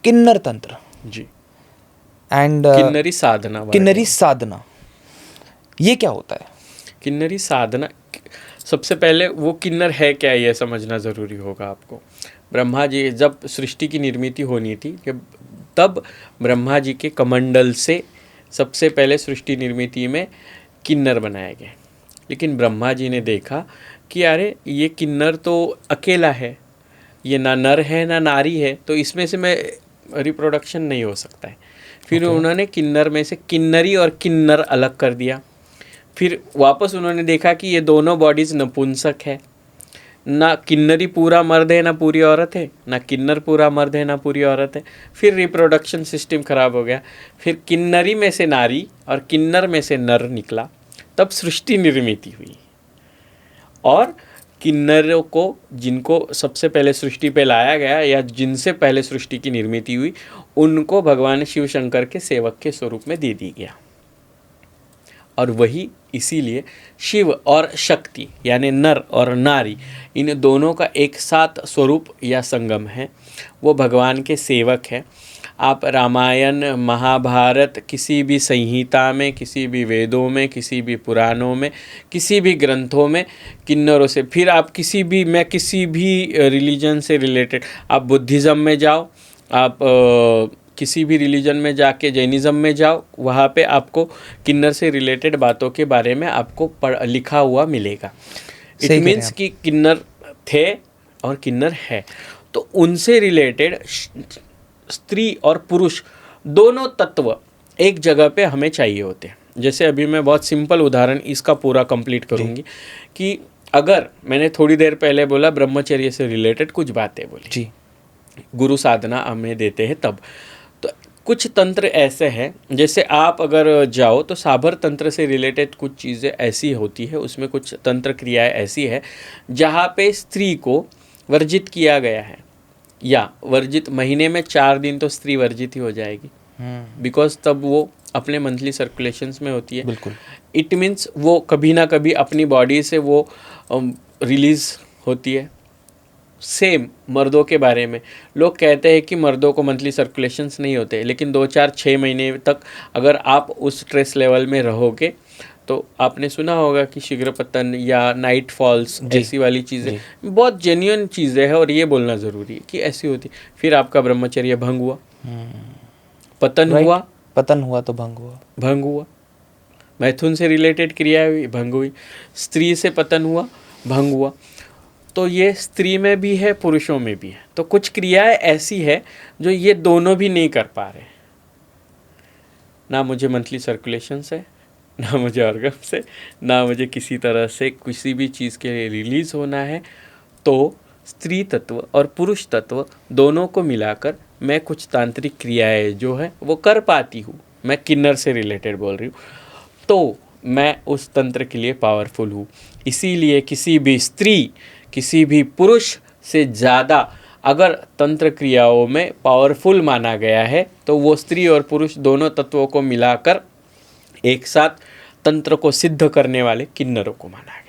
किन्नर तंत्र जी, एंड किन्नरी साधना। किन्नरी साधना, ये क्या होता है? किन्नरी साधना, सबसे पहले वो किन्नर है क्या ये समझना ज़रूरी होगा आपको। ब्रह्मा जी जब सृष्टि की निर्मिति होनी थी, तब ब्रह्मा जी के कमंडल से सबसे पहले सृष्टि निर्मिति में किन्नर बनाए गए। लेकिन ब्रह्मा जी ने देखा कि अरे ये किन्नर तो अकेला है, ये ना नर है ना नारी है, तो इसमें से मैं रिप्रोडक्शन नहीं हो सकता है। फिर उन्होंने किन्नर में से किन्नरी और किन्नर अलग कर दिया। फिर वापस उन्होंने देखा कि ये दोनों बॉडीज़ नपुंसक है, ना किन्नरी पूरा मर्द है ना पूरी औरत है, ना किन्नर पूरा मर्द है ना पूरी औरत है। फिर रिप्रोडक्शन सिस्टम खराब हो गया। फिर किन्नरी में से नारी और किन्नर में से नर निकला, तब सृष्टि निर्मिति हुई। और किन्नरों को, जिनको सबसे पहले सृष्टि पे लाया गया या जिनसे पहले सृष्टि की निर्मिति हुई, उनको भगवान शिव शंकर के सेवक के स्वरूप में दे दी गया। और वही इसीलिए शिव और शक्ति यानी नर और नारी, इन दोनों का एक साथ स्वरूप या संगम है। वो भगवान के सेवक है। आप रामायण, महाभारत, किसी भी संहिता में, किसी भी वेदों में, किसी भी पुराणों में, किसी भी ग्रंथों में किन्नरों से, फिर आप किसी भी रिलीजन से रिलेटेड, आप बुद्धिज़्म में जाओ, आप किसी भी रिलीजन में जाके जैनिज़्म में जाओ, वहाँ पे आपको किन्नर से रिलेटेड बातों के बारे में आपको लिखा हुआ मिलेगा। इट मीन्स कि किन्नर थे और किन्नर है। तो उनसे रिलेटेड स्त्री और पुरुष दोनों तत्व एक जगह पे हमें चाहिए होते हैं। जैसे अभी मैं बहुत सिंपल उदाहरण इसका पूरा कंप्लीट करूँगी कि अगर मैंने थोड़ी देर पहले बोला ब्रह्मचर्य से रिलेटेड कुछ बातें बोली जी, गुरु साधना हमें देते हैं तब, तो कुछ तंत्र ऐसे हैं, जैसे आप अगर जाओ तो साबर तंत्र से रिलेटेड कुछ चीज़ें ऐसी होती है, उसमें कुछ तंत्र क्रियाएं ऐसी है जहाँ पे स्त्री को वर्जित किया गया है, या वर्जित, महीने में 4 दिन तो स्त्री वर्जित ही हो जाएगी, बिकॉज तब वो अपने मंथली सर्कुलेशंस में होती है। बिल्कुल। इट मीन्स वो कभी ना कभी अपनी बॉडी से वो रिलीज़ होती है। सेम मर्दों के बारे में लोग कहते हैं कि मर्दों को मंथली सर्कुलेशंस नहीं होते, लेकिन 2-4-6 महीने तक अगर आप उस स्ट्रेस लेवल में रहोगे तो आपने सुना होगा कि शीघ्र पतन या नाइट फॉल्स, ऐसी वाली चीज़ें बहुत जेन्युइन चीज़ें हैं और ये बोलना ज़रूरी है कि ऐसी होती। फिर आपका ब्रह्मचर्य भंग हुआ, पतन हुआ तो भंग हुआ, मैथुन से रिलेटेड क्रिया हुई, भंग हुई, स्त्री से पतन हुआ, भंग हुआ। तो ये स्त्री में भी है, पुरुषों में भी है। तो कुछ क्रियाएं ऐसी है जो ये दोनों भी नहीं कर पा रहे, ना मुझे मंथली सर्कुलेशन से, ना मुझे ऑर्गन से, ना मुझे किसी तरह से किसी भी चीज़ के लिए रिलीज होना है। तो स्त्री तत्व और पुरुष तत्व दोनों को मिलाकर मैं कुछ तांत्रिक क्रियाएं जो है वो कर पाती हूँ। मैं किन्नर से रिलेटेड बोल रही हूँ, तो मैं उस तंत्र के लिए पावरफुल हूँ। इसीलिए किसी भी स्त्री, किसी भी पुरुष से ज़्यादा अगर तंत्र क्रियाओं में पावरफुल माना गया है तो वो स्त्री और पुरुष दोनों तत्वों को मिलाकर एक साथ तंत्र को सिद्ध करने वाले किन्नरों को माना गया।